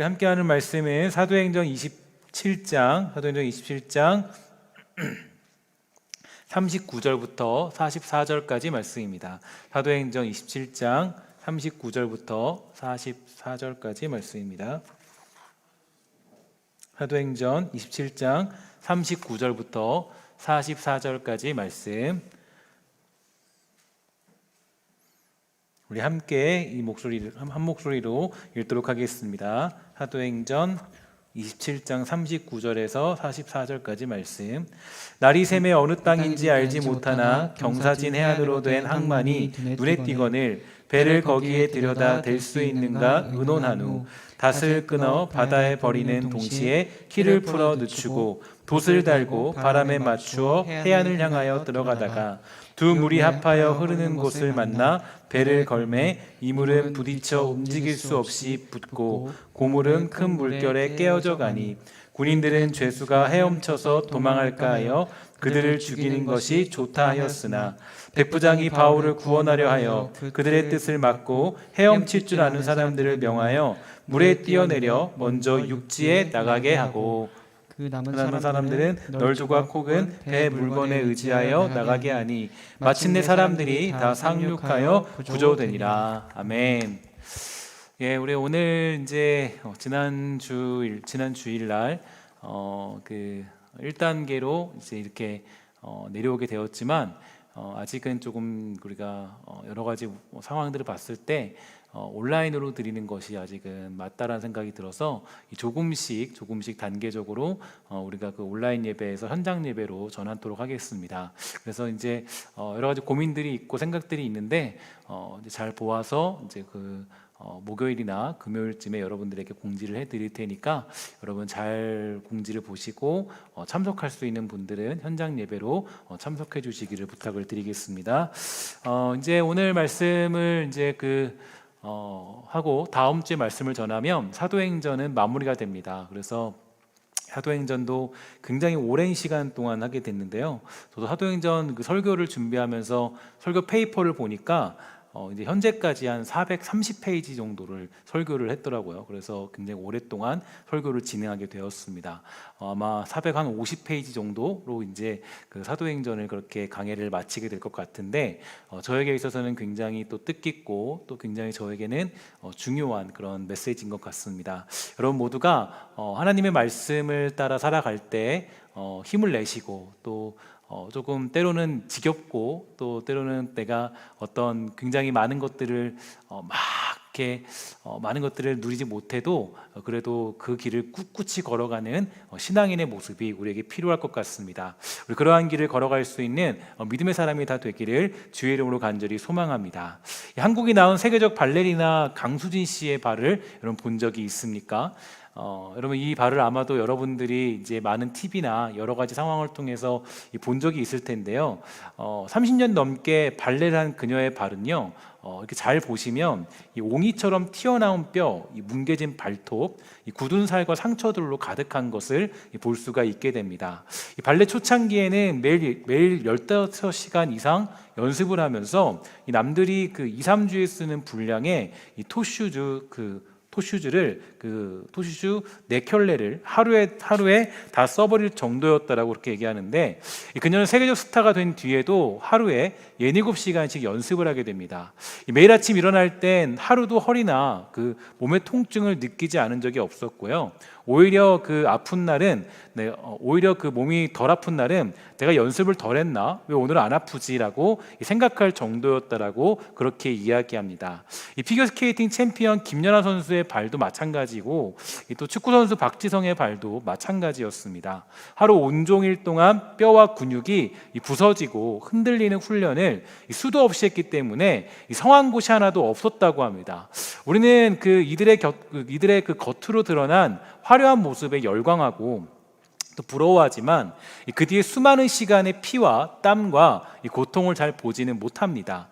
함께하는 말씀은 사도행전 27장 39절부터 44절까지 말씀입니다. 사도행전 27장 39절부터 44절까지 말씀입니다. 사도행전 27장 39절부터 44절까지 말씀. 우리 함께 이 목소리를 한 목소리로 읽도록 하겠습니다. 사도행전 27장 39절에서 44절까지 말씀. 날이 새매 어느 땅인지 알지 못하나 경사진 해안으로 된 항만이 눈에 띄거늘 배를 거기에 들여다 댈 수 있는가 의논한 후 닷을 끊어 바다에 버리는 동시에 키를 풀어 늦추고 돛을 달고 바람에 맞추어 해안을 향하여 들어가다가 두 물이 합하여 흐르는 곳을 만나 배를 걸매 이 물은 부딪혀 움직일 수 없이 붙고 고물은 큰 물결에 깨어져 가니 군인들은 죄수가 헤엄쳐서 도망할까 하여 그들을 죽이는 것이 좋다 하였으나 백부장이 바울을 구원하려 하여 그들의 뜻을 막고 헤엄칠 줄 아는 사람들을 명하여 물에 뛰어내려 먼저 육지에 나가게 하고 그 남은 사람들은 널조과 콕은 배 물건에 의지하여 나가게 하니 마침내 사람들이 다 상륙하여 구조되니라. 아멘. 예, 우리 오늘 이제 지난 주일날 그 1단계로 이제 이렇게 내려오게 되었지만 아직은 조금 우리가 여러 가지 상황들을 봤을 때 온라인으로 드리는 것이 아직은 맞다라는 생각이 들어서 조금씩 단계적으로 우리가 그 온라인 예배에서 현장 예배로 전환토록 하겠습니다. 그래서 이제 여러 가지 고민들이 있고 생각들이 있는데 이제 잘 보아서 이제 그 목요일이나 금요일쯤에 여러분들에게 공지를 해드릴 테니까 여러분 잘 공지를 보시고 참석할 수 있는 분들은 현장 예배로 참석해 주시기를 부탁을 드리겠습니다. 이제 오늘 말씀을 이제 하고 다음 주에 말씀을 전하면 사도행전은 마무리가 됩니다. 그래서 사도행전도 굉장히 오랜 시간 동안 하게 됐는데요. 저도 사도행전 그 설교를 준비하면서 설교 페이퍼를 보니까 이제 현재까지 한 430페이지 정도를 설교를 했더라고요. 그래서 굉장히 오랫동안 설교를 진행하게 되었습니다. 아마 450페이지 정도로 이제 그 사도행전을 그렇게 강해를 마치게 될 것 같은데 저에게 있어서는 굉장히 또 뜻깊고 또 굉장히 저에게는 중요한 그런 메시지인 것 같습니다. 여러분 모두가 하나님의 말씀을 따라 살아갈 때 힘을 내시고 또 조금 때로는 지겹고 또 때로는 내가 어떤 굉장히 많은 것들을 많은 것들을 누리지 못해도 그래도 그 길을 꿋꿋이 걸어가는 신앙인의 모습이 우리에게 필요할 것 같습니다. 우리 그러한 길을 걸어갈 수 있는 믿음의 사람이 다 되기를 주의 이름으로 간절히 소망합니다. 한국이 낳은 세계적 발레리나 강수진 씨의 발을 여러분 본 적이 있습니까? 여러분 이 발을 아마도 여러분들이 이제 많은 TV나 여러 가지 상황을 통해서 본 적이 있을 텐데요. 30년 넘게 발레를 한 그녀의 발은요, 이렇게 잘 보시면 이 옹이처럼 튀어나온 뼈, 이 뭉개진 발톱, 이 굳은 살과 상처들로 가득한 것을 볼 수가 있게 됩니다. 이 발레 초창기에는 매일 15시간 이상 연습을 하면서 이 남들이 그 2, 3주에 쓰는 분량의 이 토슈즈 4켤레를 하루에 다 써버릴 정도였다라고 그렇게 얘기하는데 그녀는 세계적 스타가 된 뒤에도 하루에 7시간씩 연습을 하게 됩니다. 매일 아침 일어날 땐 하루도 허리나 그 몸의 통증을 느끼지 않은 적이 없었고요. 오히려 그 몸이 덜 아픈 날은 내가 연습을 덜 했나? 왜 오늘은 안 아프지라고 생각할 정도였다라고 그렇게 이야기합니다. 이 피겨스케이팅 챔피언 김연아 선수의 발도 마찬가지고 또 축구 선수 박지성의 발도 마찬가지였습니다. 하루 온종일 동안 뼈와 근육이 부서지고 흔들리는 훈련을 수도 없이 했기 때문에 성한 곳이 하나도 없었다고 합니다. 우리는 이들의 그 겉으로 드러난 화려한 모습에 열광하고 또 부러워하지만 그 뒤에 수많은 시간의 피와 땀과 이 고통을 잘 보지는 못합니다.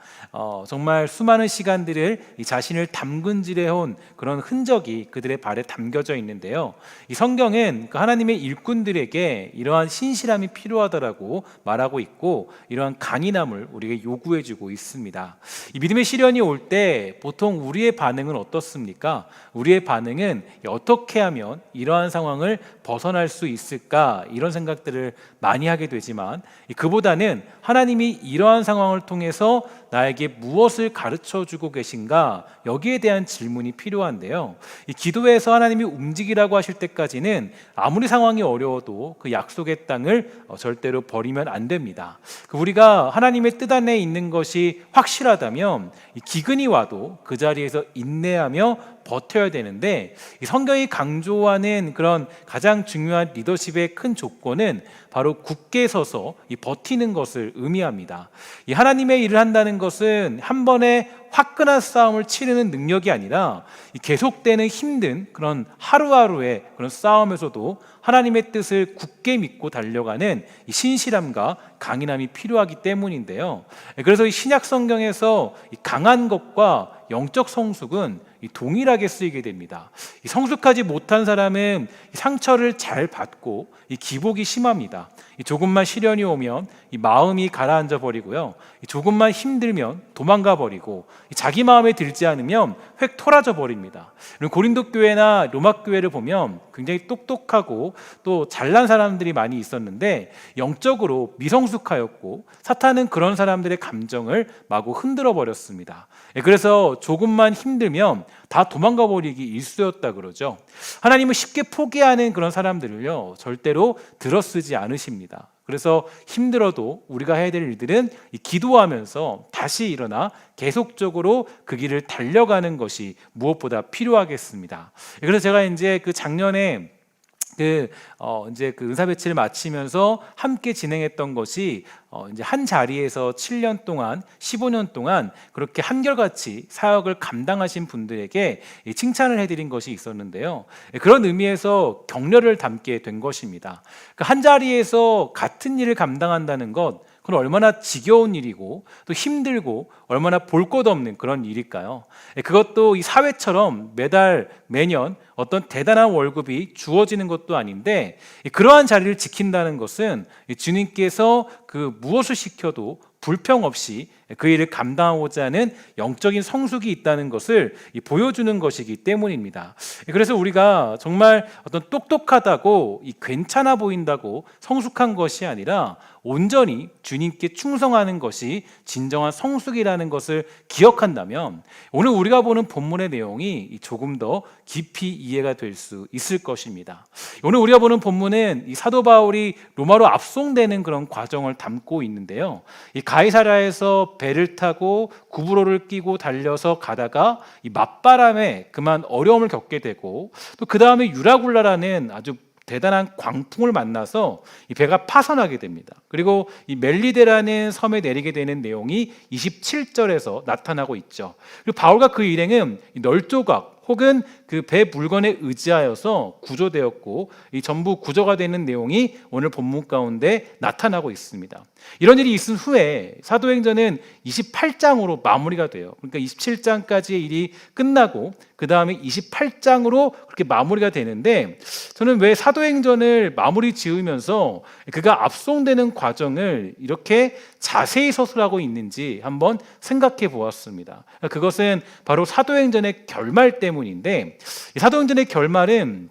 정말 수많은 시간들을 이 자신을 담근질해온 그런 흔적이 그들의 발에 담겨져 있는데요. 이 성경은 그 하나님의 일꾼들에게 이러한 신실함이 필요하다라고 말하고 있고 이러한 강인함을 우리에게 요구해주고 있습니다. 이 믿음의 시련이 올 때 보통 우리의 반응은 어떻습니까? 우리의 반응은 어떻게 하면 이러한 상황을 벗어날 수 있을까? 이런 생각들을 많이 하게 되지만 그보다는 하나님이 이러한 상황을 통해서 나에게 무엇을 가르쳐 주고 계신가? 여기에 대한 질문이 필요한데요. 이 기도에서 하나님이 움직이라고 하실 때까지는 아무리 상황이 어려워도 그 약속의 땅을 절대로 버리면 안 됩니다. 우리가 하나님의 뜻 안에 있는 것이 확실하다면 기근이 와도 그 자리에서 인내하며 버텨야 되는데 이 성경이 강조하는 그런 가장 중요한 리더십의 큰 조건은 바로 굳게 서서 이 버티는 것을 의미합니다. 이 하나님의 일을 한다는 것은 한 번에 화끈한 싸움을 치르는 능력이 아니라 계속되는 힘든 그런 하루하루의 그런 싸움에서도 하나님의 뜻을 굳게 믿고 달려가는 이 신실함과 강인함이 필요하기 때문인데요. 그래서 이 신약 성경에서 이 강한 것과 영적 성숙은 동일하게 쓰이게 됩니다. 성숙하지 못한 사람은 상처를 잘 받고 기복이 심합니다. 조금만 시련이 오면 마음이 가라앉아 버리고요. 조금만 힘들면 도망가 버리고 자기 마음에 들지 않으면 획 토라져 버립니다. 고린도 교회나 로마 교회를 보면 굉장히 똑똑하고 또 잘난 사람들이 많이 있었는데 영적으로 미성숙하였고 사탄은 그런 사람들의 감정을 마구 흔들어 버렸습니다. 그래서 조금만 힘들면 다 도망가 버리기 일쑤였다 그러죠. 하나님은 쉽게 포기하는 그런 사람들을요 절대로 들어쓰지 않으십니다. 그래서 힘들어도 우리가 해야 될 일들은 기도하면서 다시 일어나 계속적으로 그 길을 달려가는 것이 무엇보다 필요하겠습니다. 그래서 제가 이제 그 작년에 이제 그 은사 배치를 마치면서 함께 진행했던 것이 이제 한 자리에서 7년 동안 15년 동안 그렇게 한결같이 사역을 감당하신 분들에게 칭찬을 해드린 것이 있었는데요. 그런 의미에서 격려를 담게 된 것입니다. 한 자리에서 같은 일을 감당한다는 것, 그건 얼마나 지겨운 일이고 또 힘들고 얼마나 볼 것 없는 그런 일일까요? 그것도 이 사회처럼 매달 매년 어떤 대단한 월급이 주어지는 것도 아닌데 그러한 자리를 지킨다는 것은 주님께서 그 무엇을 시켜도 불평 없이 그 일을 감당하고자 하는 영적인 성숙이 있다는 것을 보여주는 것이기 때문입니다. 그래서 우리가 정말 어떤 똑똑하다고 괜찮아 보인다고 성숙한 것이 아니라 온전히 주님께 충성하는 것이 진정한 성숙이라는 것을 기억한다면 오늘 우리가 보는 본문의 내용이 조금 더 깊이 이해가 될 수 있을 것입니다. 오늘 우리가 보는 본문은 이 사도 바울이 로마로 압송되는 그런 과정을 담고 있는데요. 이 가이사랴에서 배를 타고 구브로를 끼고 달려서 가다가 이 맞바람에 그만 어려움을 겪게 되고 또 그 다음에 유라굴라라는 아주 대단한 광풍을 만나서 이 배가 파선하게 됩니다. 그리고 이 멜리데라는 섬에 내리게 되는 내용이 27절에서 나타나고 있죠. 그리고 바울과 그 일행은 널조각 혹은 그 배 물건에 의지하여서 구조되었고 이 전부 구조가 되는 내용이 오늘 본문 가운데 나타나고 있습니다. 이런 일이 있은 후에 사도행전은 28장으로 마무리가 돼요. 그러니까 27장까지의 일이 끝나고 그 다음에 28장으로 그렇게 마무리가 되는데 저는 왜 사도행전을 마무리 지으면서 그가 압송되는 과정을 이렇게 자세히 서술하고 있는지 한번 생각해 보았습니다. 그것은 바로 사도행전의 결말 때문인데 이 사도행전의 결말은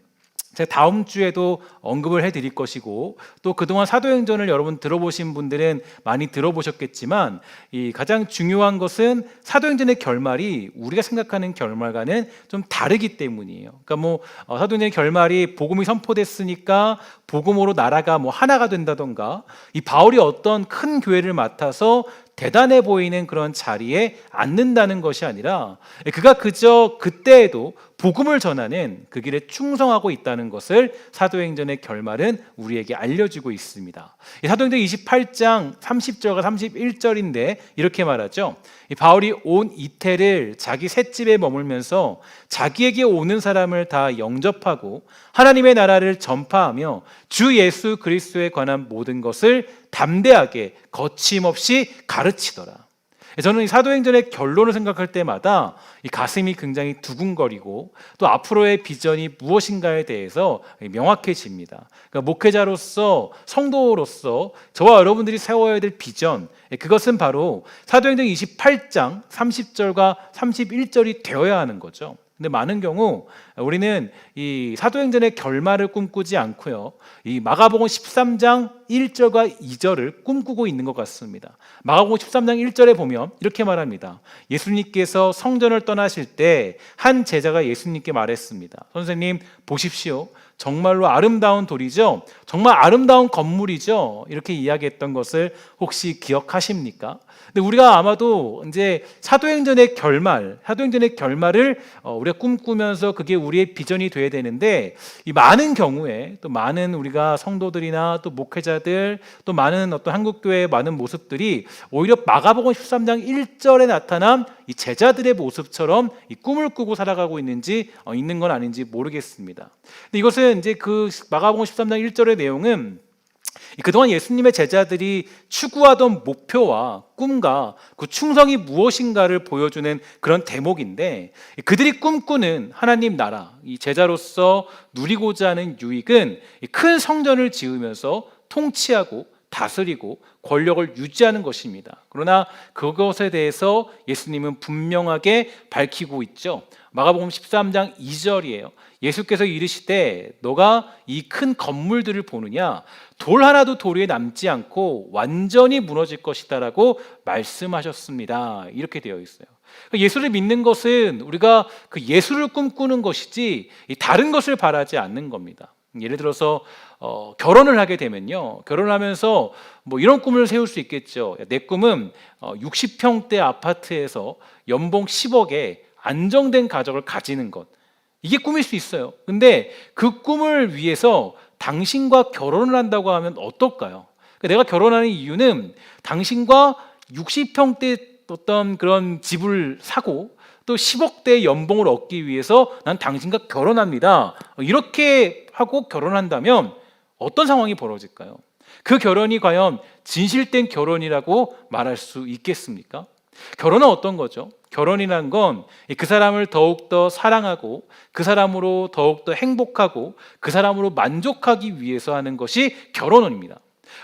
제가 다음 주에도 언급을 해드릴 것이고 또 그동안 사도행전을 여러분 들어보신 분들은 많이 들어보셨겠지만 이 가장 중요한 것은 사도행전의 결말이 우리가 생각하는 결말과는 좀 다르기 때문이에요. 그러니까 사도행전의 결말이 복음이 선포됐으니까 복음으로 나라가 하나가 된다던가 이 바울이 어떤 큰 교회를 맡아서 대단해 보이는 그런 자리에 앉는다는 것이 아니라 그가 그저 그때에도 복음을 전하는 그 길에 충성하고 있다는 것을 사도행전의 결말은 우리에게 알려주고 있습니다. 사도행전 28장 30절과 31절인데 이렇게 말하죠. 바울이 온 이태를 자기 셋집에 머물면서 자기에게 오는 사람을 다 영접하고 하나님의 나라를 전파하며 주 예수 그리스도에 관한 모든 것을 담대하게 거침없이 가르치더라. 저는 이 사도행전의 결론을 생각할 때마다 이 가슴이 굉장히 두근거리고 또 앞으로의 비전이 무엇인가에 대해서 명확해집니다. 그러니까 목회자로서, 성도로서 저와 여러분들이 세워야 될 비전, 그것은 바로 사도행전 28장 30절과 31절이 되어야 하는 거죠. 근데 많은 경우 우리는 이 사도행전의 결말을 꿈꾸지 않고요, 이 마가복음 13장 1절과 2절을 꿈꾸고 있는 것 같습니다. 마가복음 13장 1절에 보면 이렇게 말합니다. 예수님께서 성전을 떠나실 때 한 제자가 예수님께 말했습니다. 선생님, 보십시오. 정말로 아름다운 돌이죠. 정말 아름다운 건물이죠. 이렇게 이야기했던 것을 혹시 기억하십니까? 근데 우리가 아마도 이제 사도행전의 결말을 우리가 꿈꾸면서 그게 우리의 비전이 돼야 되는데, 이 많은 경우에 또 많은 우리가 성도들이나 또 목회자들 또 많은 어떤 한국교회의 많은 모습들이 오히려 마가복음 13장 1절에 나타난 이 제자들의 모습처럼 이 꿈을 꾸고 살아가고 있는 건 아닌지 모르겠습니다. 근데 이것은 이제 그 마가복음 13장 1절의 내용은 그동안 예수님의 제자들이 추구하던 목표와 꿈과 그 충성이 무엇인가를 보여주는 그런 대목인데, 그들이 꿈꾸는 하나님 나라, 이 제자로서 누리고자 하는 유익은 큰 성전을 지으면서 통치하고 다스리고 권력을 유지하는 것입니다. 그러나 그것에 대해서 예수님은 분명하게 밝히고 있죠. 마가복음 13장 2절이에요. 예수께서 이르시되 너가 이 큰 건물들을 보느냐? 돌 하나도 돌 위에 남지 않고 완전히 무너질 것이다 라고 말씀하셨습니다. 이렇게 되어 있어요. 예수를 믿는 것은 우리가 그 예수를 꿈꾸는 것이지 다른 것을 바라지 않는 겁니다. 예를 들어서 결혼을 하게 되면요, 결혼하면서 뭐 이런 꿈을 세울 수 있겠죠. 내 꿈은 60평대 아파트에서 연봉 10억에 안정된 가족을 가지는 것, 이게 꿈일 수 있어요. 근데 그 꿈을 위해서 당신과 결혼을 한다고 하면 어떨까요? 내가 결혼하는 이유는 당신과 60평대 어떤 그런 집을 사고 또 10억대 연봉을 얻기 위해서 난 당신과 결혼합니다, 이렇게 하고 결혼한다면 어떤 상황이 벌어질까요? 그 결혼이 과연 진실된 결혼이라고 말할 수 있겠습니까? 결혼은 어떤 거죠? 결혼이란 건 그 사람을 더욱더 사랑하고 그 사람으로 더욱더 행복하고 그 사람으로 만족하기 위해서 하는 것이 결혼입니다.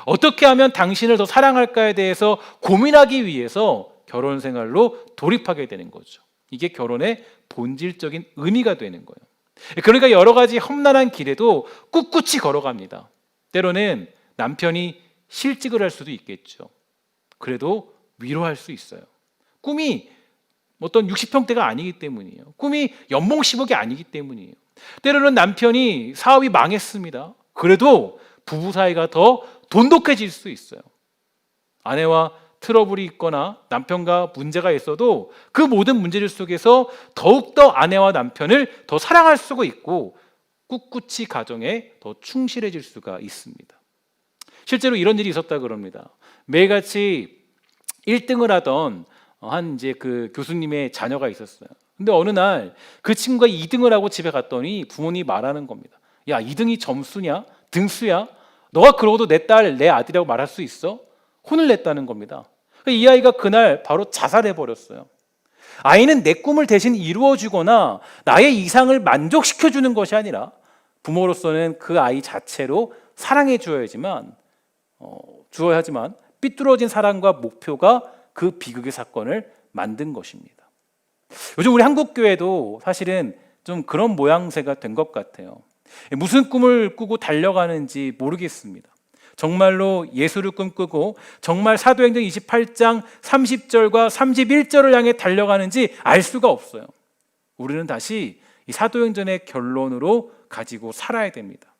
어떻게 하면 당신을 더 사랑할까에 대해서 고민하기 위해서 결혼 생활로 돌입하게 되는 거죠. 이게 결혼의 본질적인 의미가 되는 거예요. 그러니까 여러 가지 험난한 길에도 꿋꿋이 걸어갑니다. 때로는 남편이 실직을 할 수도 있겠죠. 그래도 위로할 수 있어요. 꿈이 어떤 60평대가 아니기 때문이에요. 꿈이 연봉 10억이 아니기 때문이에요. 때로는 남편이 사업이 망했습니다. 그래도 부부 사이가 더 돈독해질 수 있어요. 아내와 트러블이 있거나 남편과 문제가 있어도 그 모든 문제들 속에서 더욱더 아내와 남편을 더 사랑할 수가 있고 꿋꿋이 가정에 더 충실해질 수가 있습니다. 실제로 이런 일이 있었다 그럽니다. 매일같이 1등을 하던 한 이제 그 교수님의 자녀가 있었어요. 근데 어느 날 그 친구가 2등을 하고 집에 갔더니 부모님이 말하는 겁니다. 야, 2등이 점수냐? 등수야? 너가 그러고도 내 딸, 내 아들이라고 말할 수 있어? 혼을 냈다는 겁니다. 이 아이가 그날 바로 자살해 버렸어요. 아이는 내 꿈을 대신 이루어주거나 나의 이상을 만족시켜주는 것이 아니라 부모로서는 그 아이 자체로 사랑해 주어야지만 삐뚤어진 사랑과 목표가 그 비극의 사건을 만든 것입니다. 요즘 우리 한국교회도 사실은 좀 그런 모양새가 된 것 같아요. 무슨 꿈을 꾸고 달려가는지 모르겠습니다. 정말로 예수를 꿈꾸고 정말 사도행전 28장 30절과 31절을 향해 달려가는지 알 수가 없어요. 우리는 다시 이 사도행전의 결론으로 가지고 살아야 됩니다.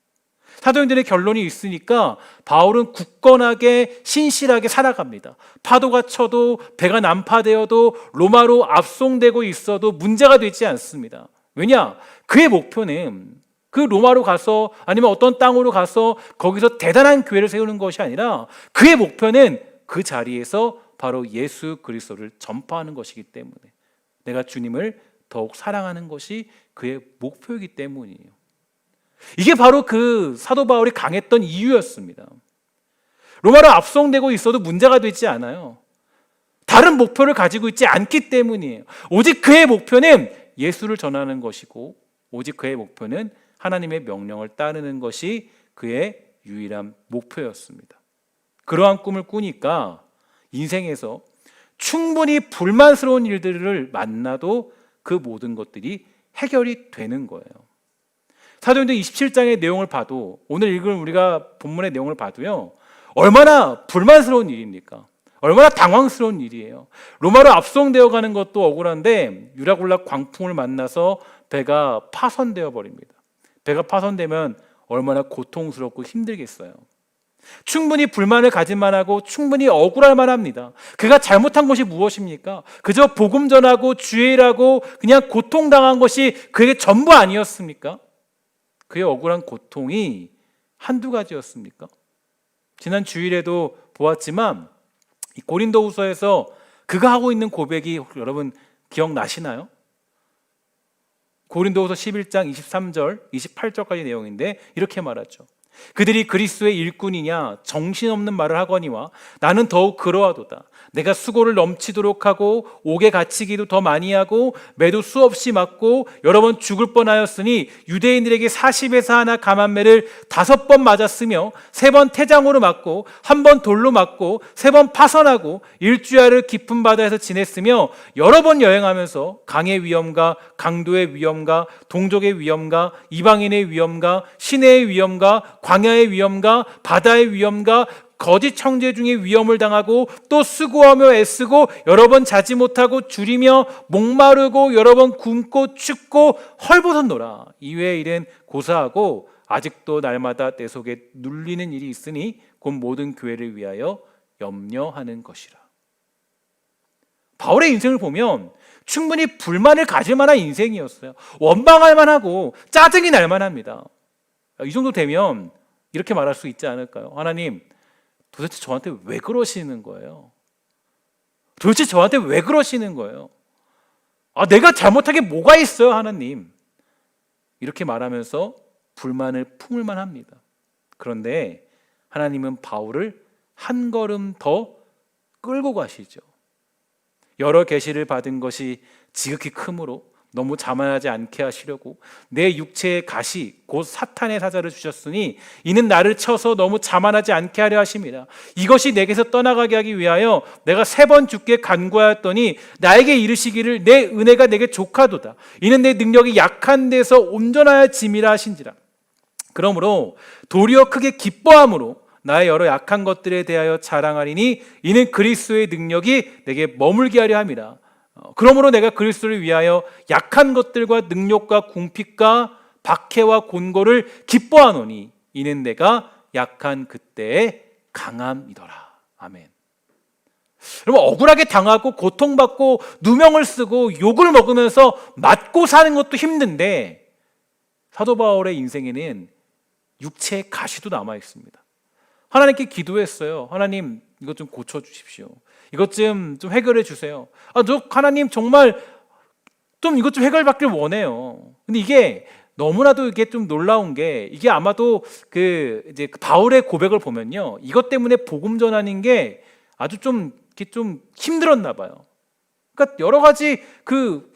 사도행전의 결론이 있으니까 바울은 굳건하게 신실하게 살아갑니다. 파도가 쳐도 배가 난파되어도 로마로 압송되고 있어도 문제가 되지 않습니다. 왜냐? 그의 목표는 그 로마로 가서 아니면 어떤 땅으로 가서 거기서 대단한 교회를 세우는 것이 아니라 그의 목표는 그 자리에서 바로 예수 그리스도를 전파하는 것이기 때문에, 내가 주님을 더욱 사랑하는 것이 그의 목표이기 때문이에요. 이게 바로 그 사도 바울이 강했던 이유였습니다. 로마로 압송되고 있어도 문제가 되지 않아요. 다른 목표를 가지고 있지 않기 때문이에요. 오직 그의 목표는 예수를 전하는 것이고, 오직 그의 목표는 하나님의 명령을 따르는 것이 그의 유일한 목표였습니다. 그러한 꿈을 꾸니까 인생에서 충분히 불만스러운 일들을 만나도 그 모든 것들이 해결이 되는 거예요. 사도행전 27장의 내용을 봐도, 오늘 읽은 우리가 본문의 내용을 봐도요, 얼마나 불만스러운 일입니까? 얼마나 당황스러운 일이에요. 로마로 압송되어 가는 것도 억울한데 유라굴라 광풍을 만나서 배가 파손되어 버립니다. 배가 파손되면 얼마나 고통스럽고 힘들겠어요. 충분히 불만을 가질 만하고 충분히 억울할 만합니다. 그가 잘못한 것이 무엇입니까? 그저 복음 전하고 주일하고 그냥 고통당한 것이 그에게 전부 아니었습니까? 그의 억울한 고통이 한두 가지였습니까? 지난 주일에도 보았지만 이 고린도후서에서 그가 하고 있는 고백이 여러분 기억나시나요? 고린도후서 11장 23절, 28절까지 내용인데 이렇게 말하죠. 그들이 그리스도의 일꾼이냐 정신없는 말을 하거니와 나는 더욱 그러하도다. 내가 수고를 넘치도록 하고 옥에 갇히기도 더 많이 하고 매도 수없이 맞고 여러 번 죽을 뻔하였으니 유대인들에게 40에서 하나 감한매를 5번 맞았으며 3번 태장으로 맞고 1번 돌로 맞고 3번 파선하고 일주야를 깊은 바다에서 지냈으며 여러 번 여행하면서 강의 위험과 강도의 위험과 동족의 위험과 이방인의 위험과 시내의 위험과 광야의 위험과 바다의 위험과 거짓 청제 중에 위험을 당하고 또 수고하며 애쓰고 여러 번 자지 못하고 줄이며 목마르고 여러 번 굶고 춥고 헐벗었노라. 이외의 일은 고사하고 아직도 날마다 내 속에 눌리는 일이 있으니 곧 모든 교회를 위하여 염려하는 것이라. 바울의 인생을 보면 충분히 불만을 가질 만한 인생이었어요. 원망할 만하고 짜증이 날 만합니다. 이 정도 되면 이렇게 말할 수 있지 않을까요? 하나님, 도대체 저한테 왜 그러시는 거예요? 도대체 저한테 왜 그러시는 거예요? 내가 잘못한 게 뭐가 있어요, 하나님? 이렇게 말하면서 불만을 품을 만합니다. 그런데 하나님은 바울을 한 걸음 더 끌고 가시죠. 여러 계시를 받은 것이 지극히 크므로 너무 자만하지 않게 하시려고 내 육체의 가시 곧 사탄의 사자를 주셨으니 이는 나를 쳐서 너무 자만하지 않게 하려 하심이라. 이것이 내게서 떠나가게 하기 위하여 내가 3번 주께 간구하였더니 나에게 이르시기를 내 은혜가 내게 족하도다. 이는 내 능력이 약한 데서 온전하여 짐이라 하신지라. 그러므로 도리어 크게 기뻐함으로 나의 여러 약한 것들에 대하여 자랑하리니 이는 그리스도의 능력이 내게 머물게 하려 함이라. 그러므로 내가 그리스도를 위하여 약한 것들과 능력과 궁핍과 박해와 곤고를 기뻐하노니 이는 내가 약한 그때의 강함이더라. 아멘. 여러분, 억울하게 당하고 고통받고 누명을 쓰고 욕을 먹으면서 맞고 사는 것도 힘든데 사도 바울의 인생에는 육체의 가시도 남아 있습니다. 하나님께 기도했어요. 하나님, 이것 좀 고쳐주십시오. 이것 좀 해결해 주세요. 저 하나님 정말 좀 이것 좀 해결받길 원해요. 근데 이게 너무나도 이게 좀 놀라운 게, 이게 아마도 이제 바울의 고백을 보면요, 이것 때문에 복음 전하는 게 아주 좀 이렇게 좀 힘들었나 봐요. 그러니까 여러 가지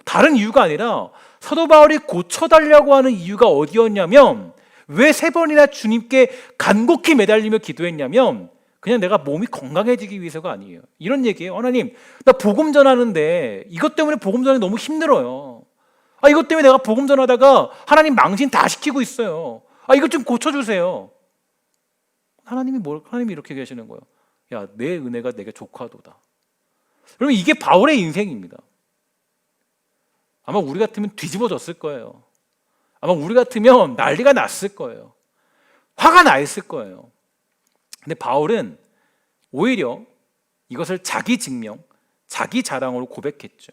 다른 이유가 아니라 사도 바울이 고쳐달라고 하는 이유가 어디였냐면, 왜 3번이나 주님께 간곡히 매달리며 기도했냐면 그냥 내가 몸이 건강해지기 위해서가 아니에요. 이런 얘기예요. 하나님, 나 복음 전하는데 이것 때문에 복음 전하기 너무 힘들어요. 이것 때문에 내가 복음 전하다가 하나님 망신 다 시키고 있어요. 이것 좀 고쳐주세요. 하나님이 이렇게 계시는 거예요. 야, 내 은혜가 내게 족하도다. 여러분, 이게 바울의 인생입니다. 아마 우리 같으면 뒤집어졌을 거예요. 아마 우리 같으면 난리가 났을 거예요. 화가 나 있을 거예요. 근데 바울은 오히려 이것을 자기 증명, 자기 자랑으로 고백했죠.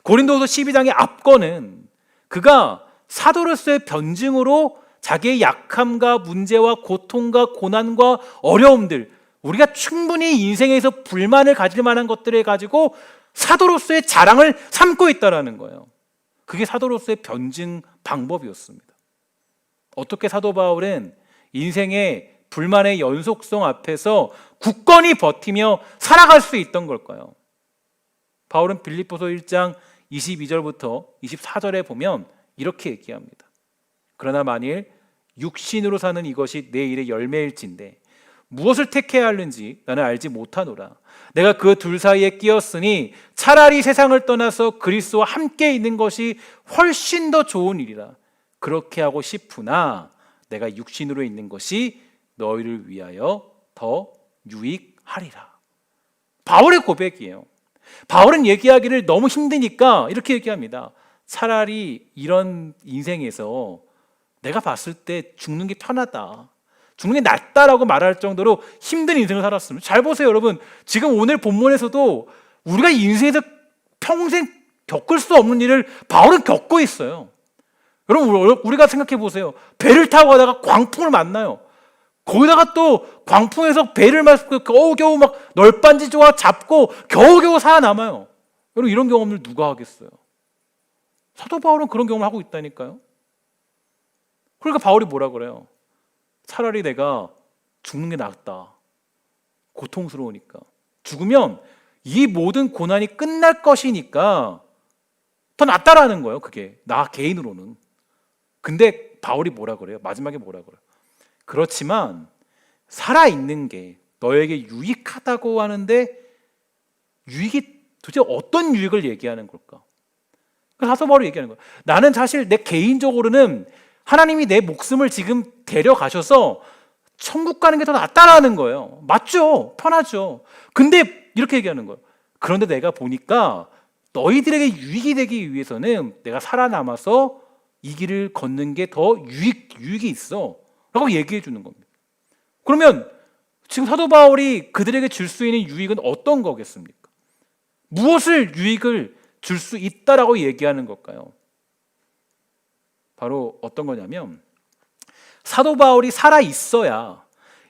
고린도후서 12장의 앞거는 그가 사도로서의 변증으로 자기의 약함과 문제와 고통과 고난과 어려움들, 우리가 충분히 인생에서 불만을 가질 만한 것들을 가지고 사도로서의 자랑을 삼고 있다는 거예요. 그게 사도로서의 변증 방법이었습니다. 어떻게 사도 바울은 인생의 불만의 연속성 앞에서 굳건히 버티며 살아갈 수 있던 걸까요? 바울은 빌립보서 1장 22절부터 24절에 보면 이렇게 얘기합니다. 그러나 만일 육신으로 사는 이것이 내 일의 열매일진데 무엇을 택해야 하는지 나는 알지 못하노라. 내가 그 둘 사이에 끼었으니 차라리 세상을 떠나서 그리스도와 함께 있는 것이 훨씬 더 좋은 일이라. 그렇게 하고 싶으나 내가 육신으로 있는 것이 너희를 위하여 더 유익하리라. 바울의 고백이에요. 바울은 얘기하기를 너무 힘드니까 이렇게 얘기합니다. 차라리 이런 인생에서 내가 봤을 때 죽는 게 편하다, 죽는 게 낫다라고 말할 정도로 힘든 인생을 살았습니다. 잘 보세요, 여러분. 지금 오늘 본문에서도 우리가 인생에서 평생 겪을 수 없는 일을 바울은 겪고 있어요. 여러분, 우리가 생각해 보세요. 배를 타고 가다가 광풍을 만나요. 거기다가 또 광풍에서 배를 마시고 겨우겨우 막 널빤지 좋아 잡고 겨우겨우 살아남아요. 여러분, 이런 경험을 누가 하겠어요? 사도 바울은 그런 경험을 하고 있다니까요. 그러니까 바울이 뭐라 그래요? 차라리 내가 죽는 게 낫다. 고통스러우니까. 죽으면 이 모든 고난이 끝날 것이니까 더 낫다라는 거예요. 그게 나 개인으로는. 근데 바울이 뭐라 그래요? 마지막에 뭐라 그래요? 그렇지만 살아있는 게 너에게 유익하다고 하는데 유익이 도대체 어떤 유익을 얘기하는 걸까? 그래서 사도 바울이 얘기하는 거예요. 나는 사실 내 개인적으로는 하나님이 내 목숨을 지금 데려가셔서 천국 가는 게 더 낫다라는 거예요. 맞죠? 편하죠. 근데 이렇게 얘기하는 거예요. 그런데 내가 보니까 너희들에게 유익이 되기 위해서는 내가 살아남아서 이 길을 걷는 게 더 유익이 있어 라고 얘기해 주는 겁니다. 그러면 지금 사도 바울이 그들에게 줄 수 있는 유익은 어떤 거겠습니까? 무엇을 유익을 줄 수 있다라고 얘기하는 걸까요? 바로 어떤 거냐면 사도 바울이 살아 있어야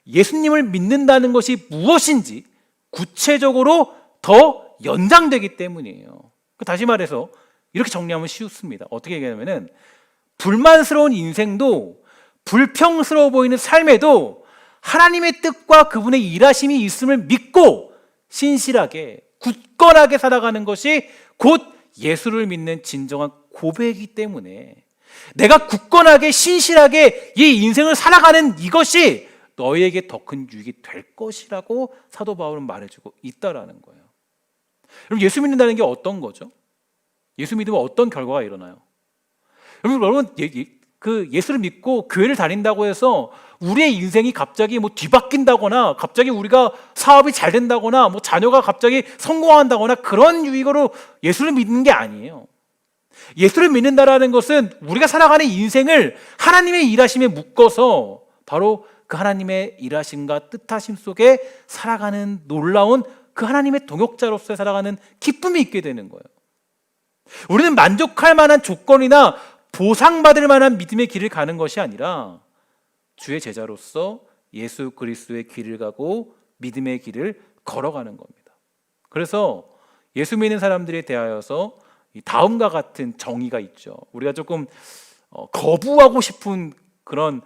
예수님을 믿는다는 것이 무엇인지 구체적으로 더 연장되기 때문이에요. 다시 말해서 이렇게 정리하면 쉽습니다. 어떻게 얘기하냐면은 불만스러운 인생도 불평스러워 보이는 삶에도 하나님의 뜻과 그분의 일하심이 있음을 믿고 신실하게 굳건하게 살아가는 것이 곧 예수를 믿는 진정한 고백이기 때문에 내가 굳건하게 신실하게 이 인생을 살아가는 이것이 너희에게 더 큰 유익이 될 것이라고 사도 바울은 말해주고 있다라는 거예요. 여러분, 예수 믿는다는 게 어떤 거죠? 예수 믿으면 어떤 결과가 일어나요? 여러분, 예수를 믿고 교회를 다닌다고 해서 우리의 인생이 갑자기 뭐 뒤바뀐다거나 갑자기 우리가 사업이 잘 된다거나 뭐 자녀가 갑자기 성공한다거나 그런 유익으로 예수를 믿는 게 아니에요. 예수를 믿는다라는 것은 우리가 살아가는 인생을 하나님의 일하심에 묶어서 바로 그 하나님의 일하심과 뜻하심 속에 살아가는 놀라운 그 하나님의 동역자로서 살아가는 기쁨이 있게 되는 거예요. 우리는 만족할 만한 조건이나 보상받을 만한 믿음의 길을 가는 것이 아니라 주의 제자로서 예수 그리스도의 길을 가고 믿음의 길을 걸어가는 겁니다. 그래서 예수 믿는 사람들에 대하여서 다음과 같은 정의가 있죠. 우리가 조금 거부하고 싶은 그런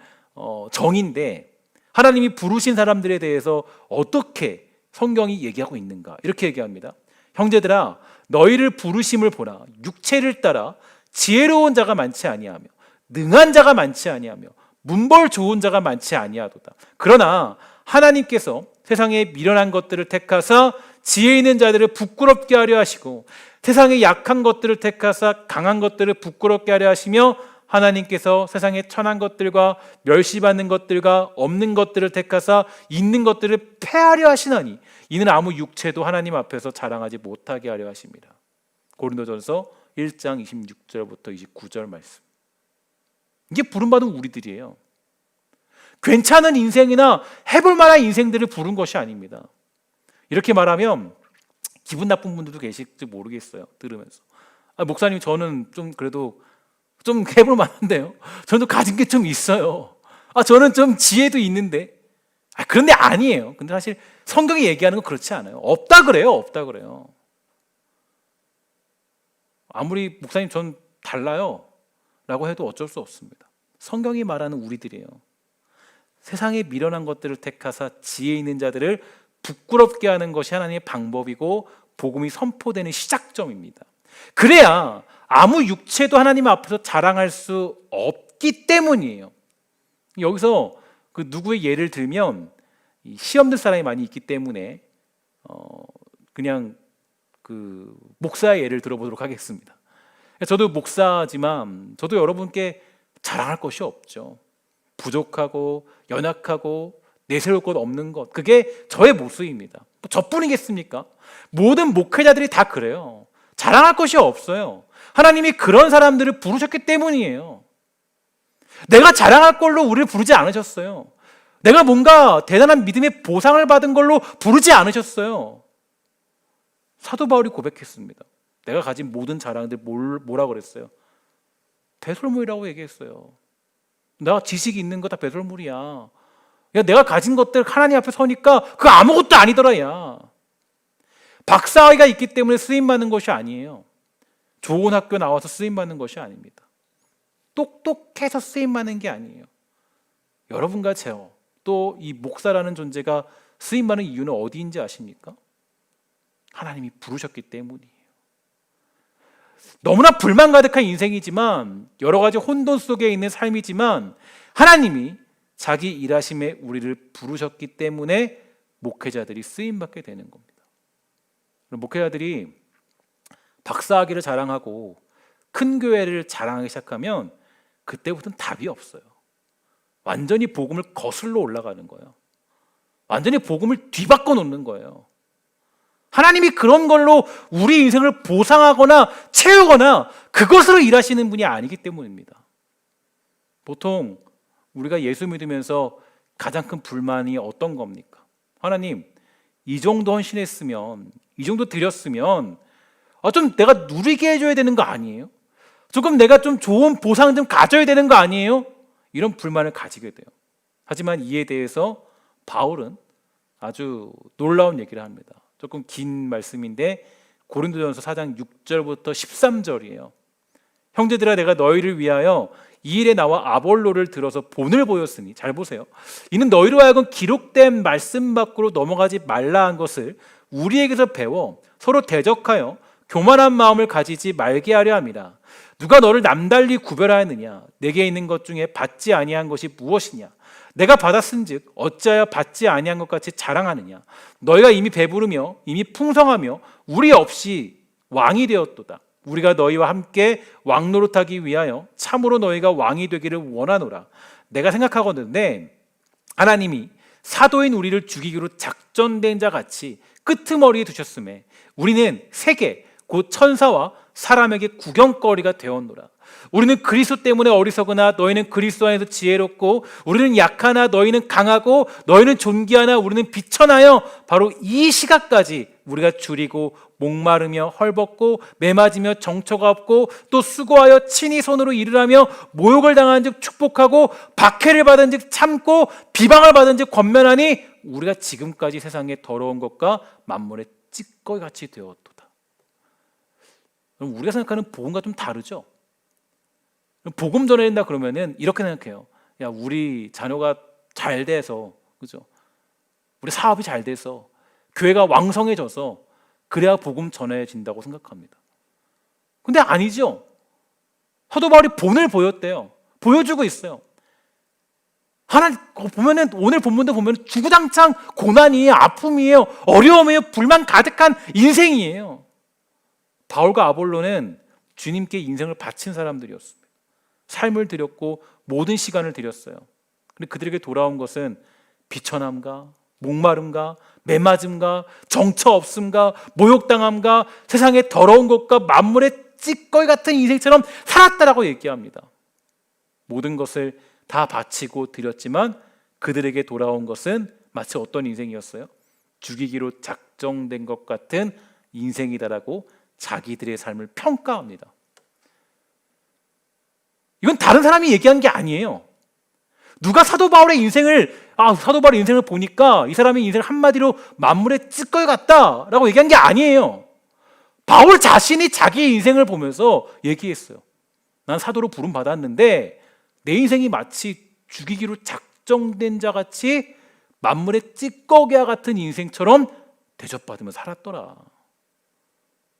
정의인데 하나님이 부르신 사람들에 대해서 어떻게 성경이 얘기하고 있는가? 이렇게 얘기합니다. 형제들아, 너희를 부르심을 보라. 육체를 따라 지혜로운 자가 많지 아니하며 능한 자가 많지 아니하며 문벌 좋은 자가 많지 아니하도다. 그러나 하나님께서 세상에 미련한 것들을 택하사 지혜 있는 자들을 부끄럽게 하려 하시고 세상의 약한 것들을 택하사 강한 것들을 부끄럽게 하려 하시며 하나님께서 세상의 천한 것들과 멸시받는 것들과 없는 것들을 택하사 있는 것들을 패하려 하시나니 이는 아무 육체도 하나님 앞에서 자랑하지 못하게 하려 하십니다. 고린도전서 1장 26절부터 29절 말씀. 이게 부름받은 우리들이에요. 괜찮은 인생이나 해볼 만한 인생들을 부른 것이 아닙니다. 이렇게 말하면 기분 나쁜 분들도 계실지 모르겠어요. 들으면서 목사님, 저는 좀 그래도 좀 해볼 만한데요. 저는 가진 게 좀 있어요. 저는 좀 지혜도 있는데. 그런데 아니에요. 근데 사실 성경이 얘기하는 건 그렇지 않아요. 없다 그래요. 없다 그래요. 아무리 목사님 전 달라요 라고 해도 어쩔 수 없습니다. 성경이 말하는 우리들이에요. 세상에 미련한 것들을 택하사 지혜 있는 자들을 부끄럽게 하는 것이 하나님의 방법이고 복음이 선포되는 시작점입니다. 그래야 아무 육체도 하나님 앞에서 자랑할 수 없기 때문이에요. 여기서 그 누구의 예를 들면 시험 들 사람이 많이 있기 때문에 그냥 그 목사의 예를 들어보도록 하겠습니다. 저도 목사지만 저도 여러분께 자랑할 것이 없죠. 부족하고 연약하고 내세울 것 없는 것, 그게 저의 모습입니다. 저뿐이겠습니까? 모든 목회자들이 다 그래요. 자랑할 것이 없어요. 하나님이 그런 사람들을 부르셨기 때문이에요. 내가 자랑할 걸로 우리를 부르지 않으셨어요. 내가 뭔가 대단한 믿음의 보상을 받은 걸로 부르지 않으셨어요. 사도 바울이 고백했습니다. 내가 가진 모든 자랑들 뭐라 그랬어요? 배설물이라고 얘기했어요. 내가 지식이 있는 거 다 배설물이야. 야, 내가 가진 것들 하나님 앞에 서니까 그거 아무것도 아니더라. 야, 박사학위가 있기 때문에 쓰임받는 것이 아니에요. 좋은 학교 나와서 쓰임받는 것이 아닙니다. 똑똑해서 쓰임받는 게 아니에요. 여러분과 제어, 또 이 목사라는 존재가 쓰임받는 이유는 어디인지 아십니까? 하나님이 부르셨기 때문이에요. 너무나 불만 가득한 인생이지만, 여러 가지 혼돈 속에 있는 삶이지만, 하나님이 자기 일하심에 우리를 부르셨기 때문에 목회자들이 쓰임받게 되는 겁니다. 목회자들이 박사학위를 자랑하고 큰 교회를 자랑하기 시작하면 그때부터는 답이 없어요. 완전히 복음을 거슬러 올라가는 거예요. 완전히 복음을 뒤바꿔 놓는 거예요. 하나님이 그런 걸로 우리 인생을 보상하거나 채우거나 그것으로 일하시는 분이 아니기 때문입니다. 보통 우리가 예수 믿으면서 가장 큰 불만이 어떤 겁니까? 하나님, 이 정도 헌신했으면, 이 정도 드렸으면 좀 내가 누리게 해줘야 되는 거 아니에요? 조금 내가 좀 좋은 보상 좀 가져야 되는 거 아니에요? 이런 불만을 가지게 돼요. 하지만 이에 대해서 바울은 아주 놀라운 얘기를 합니다. 조금 긴 말씀인데 고린도전서 4장 6절부터 13절이에요. 형제들아, 내가 너희를 위하여 이 일에 나와 아볼로를 들어서 본을 보였으니, 잘 보세요. 이는 너희로 하여금 기록된 말씀 밖으로 넘어가지 말라 한 것을 우리에게서 배워 서로 대적하여 교만한 마음을 가지지 말게 하려 함이라. 누가 너를 남달리 구별하였느냐? 내게 있는 것 중에 받지 아니한 것이 무엇이냐? 내가 받았은즉 어찌하여 받지 아니한 것 같이 자랑하느냐? 너희가 이미 배부르며 이미 풍성하며 우리 없이 왕이 되었도다. 우리가 너희와 함께 왕 노릇하기 위하여 참으로 너희가 왕이 되기를 원하노라. 내가 생각하거든요. 하나님이 사도인 우리를 죽이기로 작전된 자 같이 끄트머리에 두셨음에 우리는 세계 곧 천사와 사람에게 구경거리가 되었노라. 우리는 그리스도 때문에 어리석으나 너희는 그리스도 안에서 지혜롭고, 우리는 약하나 너희는 강하고, 너희는 존귀하나 우리는 비천하여 바로 이 시각까지 우리가 줄이고 목마르며 헐벗고 매맞으며 정처가 없고, 또 수고하여 친히 손으로 일을 하며 모욕을 당한 즉 축복하고 박해를 받은 즉 참고 비방을 받은 즉 권면하니 우리가 지금까지 세상의 더러운 것과 만물의 찌꺼기 같이 되었도다. 우리가 생각하는 복음과 좀 다르죠? 복음 전해야 된다 그러면은 이렇게 생각해요. 야, 우리 자녀가 잘 돼서, 그죠? 우리 사업이 잘 돼서, 교회가 왕성해져서 그래야 복음 전해진다고 생각합니다. 근데 아니죠. 사도 바울이 본을 보였대요. 보여주고 있어요. 하나 보면은, 오늘 본문도 보면 주구장창 고난이에요, 아픔이에요, 어려움이에요, 불만 가득한 인생이에요. 바울과 아볼로는 주님께 인생을 바친 사람들이었습니다. 삶을 드렸고 모든 시간을 드렸어요. 근데 그들에게 돌아온 것은 비천함과 목마름과 매맞음과 정처 없음과 모욕당함과 세상의 더러운 것과 만물의 찌꺼기 같은 인생처럼 살았다라고 얘기합니다. 모든 것을 다 바치고 드렸지만 그들에게 돌아온 것은 마치 어떤 인생이었어요? 죽이기로 작정된 것 같은 인생이다라고 자기들의 삶을 평가합니다. 이건 다른 사람이 얘기한 게 아니에요. 누가 사도 바울의 인생을 보니까 이 사람의 인생을 한마디로 만물의 찌꺼기 같다라고 얘기한 게 아니에요. 바울 자신이 자기의 인생을 보면서 얘기했어요. 난 사도로 부름 받았는데 내 인생이 마치 죽이기로 작정된 자 같이 만물의 찌꺼기와 같은 인생처럼 대접받으며 살았더라.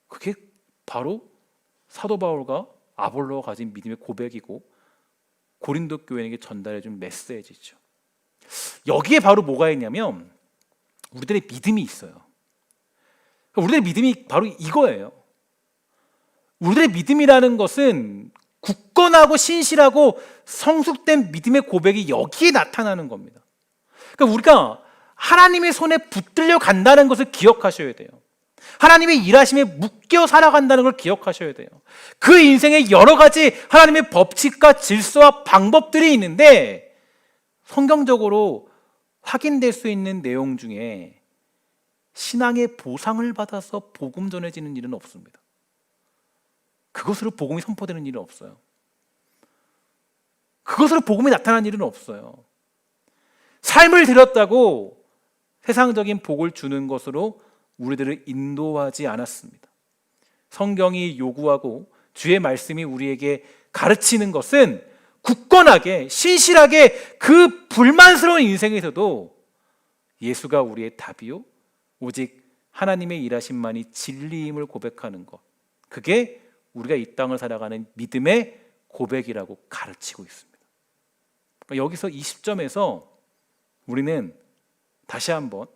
그게 바로 사도 바울과 아볼로가 가진 믿음의 고백이고 고린도 교회에게 전달해준 메시지죠. 여기에 바로 뭐가 있냐면 우리들의 믿음이 있어요. 우리들의 믿음이 바로 이거예요. 우리들의 믿음이라는 것은 굳건하고 신실하고 성숙된 믿음의 고백이 여기에 나타나는 겁니다. 그러니까 우리가 하나님의 손에 붙들려 간다는 것을 기억하셔야 돼요. 하나님의 일하심에 묶여 살아간다는 걸 기억하셔야 돼요. 그 인생에 여러 가지 하나님의 법칙과 질서와 방법들이 있는데 성경적으로 확인될 수 있는 내용 중에 신앙의 보상을 받아서 복음 전해지는 일은 없습니다. 그것으로 복음이 선포되는 일은 없어요. 그것으로 복음이 나타나는 일은 없어요. 삶을 들였다고 세상적인 복을 주는 것으로 우리들을 인도하지 않았습니다. 성경이 요구하고 주의 말씀이 우리에게 가르치는 것은 굳건하게 신실하게 그 불만스러운 인생에서도 예수가 우리의 답이요 오직 하나님의 일하심만이 진리임을 고백하는 것, 그게 우리가 이 땅을 살아가는 믿음의 고백이라고 가르치고 있습니다. 그러니까 여기서 이 시점에서 우리는 다시 한번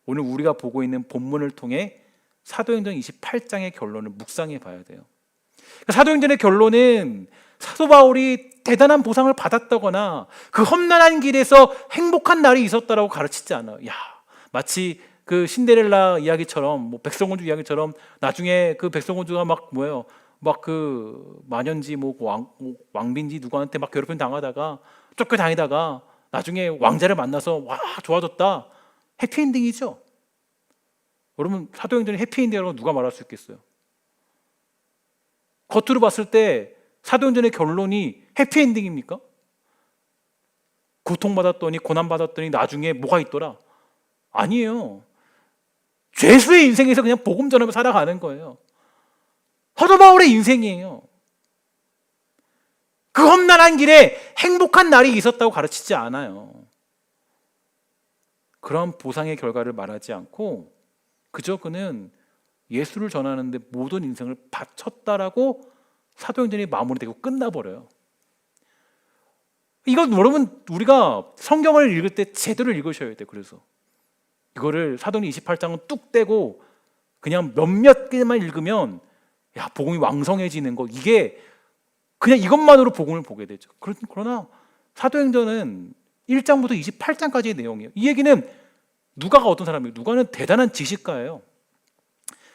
오늘 우리가 보고 있는 본문을 통해 사도행전 28장의 결론을 묵상해 봐야 돼요. 사도행전의 결론은 사도 바울이 대단한 보상을 받았다거나 그 험난한 길에서 행복한 날이 있었다라고 가르치지 않아요. 마치 그 신데렐라 이야기처럼, 백설공주 이야기처럼 나중에 그 백설공주가 막 그 마녀인지 왕비인지 누구한테 막 괴롭힘 당하다가 쫓겨다니다가 나중에 왕자를 만나서 와 좋아졌다. 해피엔딩이죠. 여러분 사도행전이 해피엔딩이라고 누가 말할 수 있겠어요? 겉으로 봤을 때 사도행전의 결론이 해피엔딩입니까? 고통받았더니 고난받았더니 나중에 뭐가 있더라? 아니에요. 죄수의 인생에서 그냥 복음 전하며 살아가는 거예요. 사도 바울의 인생이에요. 그 험난한 길에 행복한 날이 있었다고 가르치지 않아요. 그런 보상의 결과를 말하지 않고 그저 그는 예수를 전하는데 모든 인생을 바쳤다라고 사도행전이 마무리되고 끝나버려요. 이건 여러분 우리가 성경을 읽을 때 제대로 읽으셔야 돼요. 그래서 이거를 사도행전 28장은 뚝 떼고 그냥 몇몇 개만 읽으면 복음이 왕성해지는 거, 이게 그냥 이것만으로 복음을 보게 되죠. 그러나 사도행전은 1장부터 28장까지의 내용이에요. 이 얘기는 누가가 어떤 사람이에요? 누가는 대단한 지식가예요.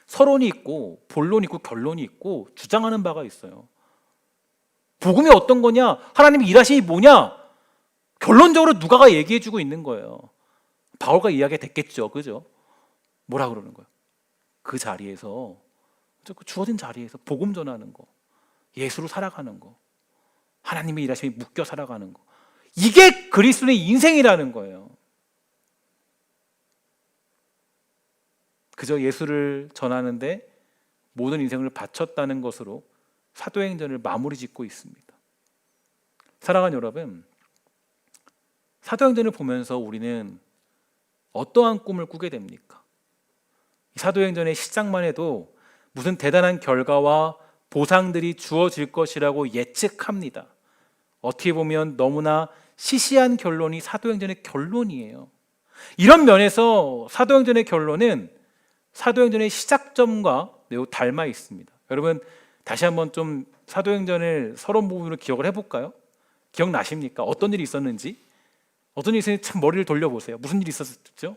서론이 있고 본론이 있고 결론이 있고 주장하는 바가 있어요. 복음이 어떤 거냐? 하나님의 일하심이 뭐냐? 결론적으로 누가가 얘기해주고 있는 거예요. 바울과 이야기가 됐겠죠. 그죠? 뭐라 그러는 거예요? 그 자리에서, 주어진 자리에서 복음 전하는 거, 예수로 살아가는 거, 하나님의 일하심이 묶여 살아가는 거, 이게 그리스도의 인생이라는 거예요. 그저 예수를 전하는데 모든 인생을 바쳤다는 것으로 사도행전을 마무리 짓고 있습니다. 사랑하는 여러분, 사도행전을 보면서 우리는 어떠한 꿈을 꾸게 됩니까? 사도행전의 시작만 해도 무슨 대단한 결과와 보상들이 주어질 것이라고 예측합니다. 어떻게 보면 너무나 시시한 결론이 사도행전의 결론이에요. 이런 면에서 사도행전의 결론은 사도행전의 시작점과 매우 닮아 있습니다. 여러분 다시 한번 좀 사도행전을 서론 부분으로 기억을 해볼까요? 기억나십니까? 어떤 일이 있었는지? 어떤 일이 있었는지 참 머리를 돌려보세요. 무슨 일이 있었죠?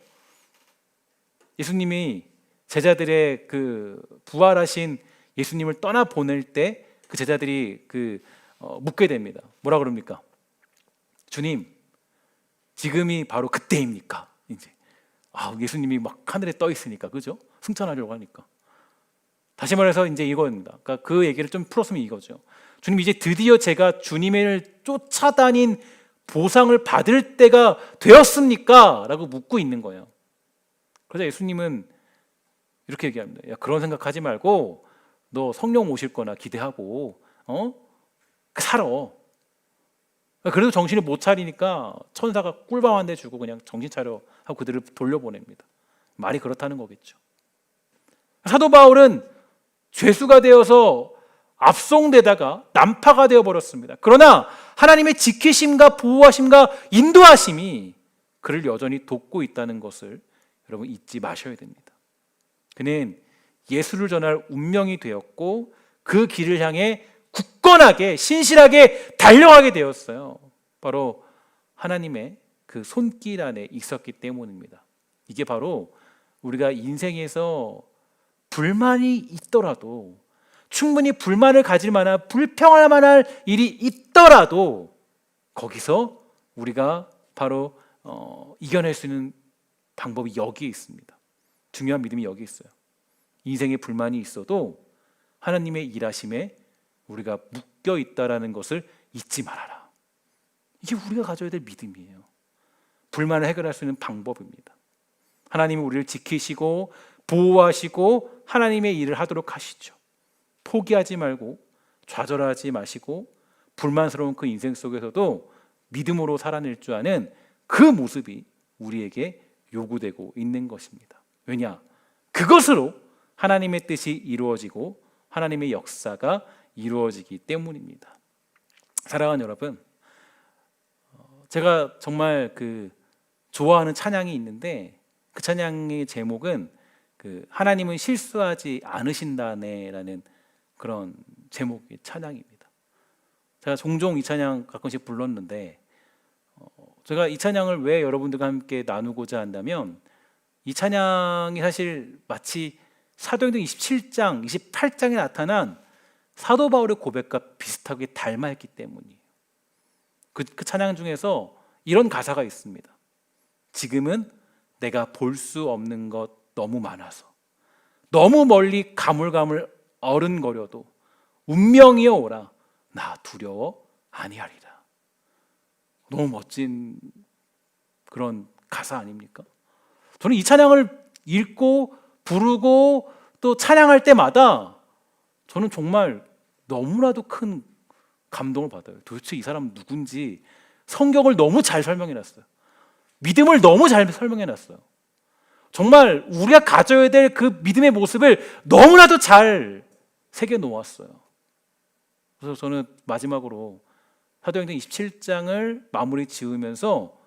예수님이 제자들의 그 부활하신 예수님을 떠나 보낼 때 그 제자들이 묻게 됩니다. 뭐라 그럽니까? 주님, 지금이 바로 그때입니까? 이제 예수님이 막 하늘에 떠 있으니까, 그죠? 승천하려고 하니까 다시 말해서 이제 이겁니다. 그러니까 그 얘기를 좀 풀었으면 이거죠. 주님, 이제 드디어 제가 주님을 쫓아다닌 보상을 받을 때가 되었습니까? 라고 묻고 있는 거예요. 그러자 예수님은 이렇게 얘기합니다. 야, 그런 생각하지 말고 너 성령 오실 거나 기대하고 살아. 그래도 정신을 못 차리니까 천사가 꿀밤 한 대 주고 그냥 정신 차려 하고 그들을 돌려보냅니다. 말이 그렇다는 거겠죠. 사도 바울은 죄수가 되어서 압송되다가 난파가 되어버렸습니다. 그러나 하나님의 지키심과 보호하심과 인도하심이 그를 여전히 돕고 있다는 것을 여러분 잊지 마셔야 됩니다. 그는 예수를 전할 운명이 되었고 그 길을 향해 굳건하게 신실하게 달려가게 되었어요. 바로 하나님의 그 손길 안에 있었기 때문입니다. 이게 바로 우리가 인생에서 불만이 있더라도, 충분히 불만을 가질 만한, 불평할 만한 일이 있더라도 거기서 우리가 바로 이겨낼 수 있는 방법이 여기에 있습니다. 중요한 믿음이 여기 있어요. 인생에 불만이 있어도 하나님의 일하심에 우리가 묶여 있다라는 것을 잊지 말아라. 이게 우리가 가져야 될 믿음이에요. 불만을 해결할 수 있는 방법입니다. 하나님이 우리를 지키시고 보호하시고 하나님의 일을 하도록 하시죠. 포기하지 말고 좌절하지 마시고 불만스러운 그 인생 속에서도 믿음으로 살아낼 줄 아는 그 모습이 우리에게 요구되고 있는 것입니다. 왜냐? 그것으로 하나님의 뜻이 이루어지고 하나님의 역사가 이루어지기 때문입니다. 사랑하는 여러분, 제가 정말 좋아하는 찬양이 있는데 그 찬양의 제목은 하나님은 실수하지 않으신다네라는 그런 제목의 찬양입니다. 제가 종종 이 찬양 가끔씩 불렀는데 제가 이 찬양을 왜 여러분들과 함께 나누고자 한다면 이 찬양이 사실 마치 사도행전 27장, 28장에 나타난 사도 바울의 고백과 비슷하게 닮아있기 때문이에요. 그 찬양 중에서 이런 가사가 있습니다. 지금은 내가 볼 수 없는 것 너무 많아서 너무 멀리 가물가물 어른거려도 운명이여 오라 나 두려워 아니하리라. 너무 멋진 그런 가사 아닙니까? 저는 이 찬양을 읽고 부르고 또 찬양할 때마다 저는 정말 너무나도 큰 감동을 받아요. 도대체 이 사람은 누군지 성경을 너무 잘 설명해놨어요. 믿음을 너무 잘 설명해놨어요. 정말 우리가 가져야 될 그 믿음의 모습을 너무나도 잘 새겨놓았어요. 그래서 저는 마지막으로 사도행전 27장을 마무리 지으면서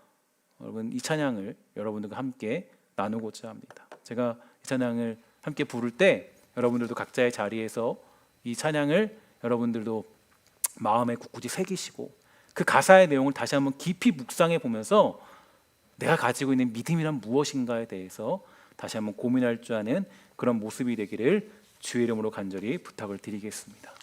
여러분 이 찬양을 여러분들과 함께 나누고자 합니다. 제가 이 찬양을 함께 부를 때 여러분들도 각자의 자리에서 이 찬양을 여러분들도 마음에 굳굳이 새기시고 그 가사의 내용을 다시 한번 깊이 묵상해 보면서 내가 가지고 있는 믿음이란 무엇인가에 대해서 다시 한번 고민할 줄 아는 그런 모습이 되기를 주의 이름으로 간절히 부탁을 드리겠습니다.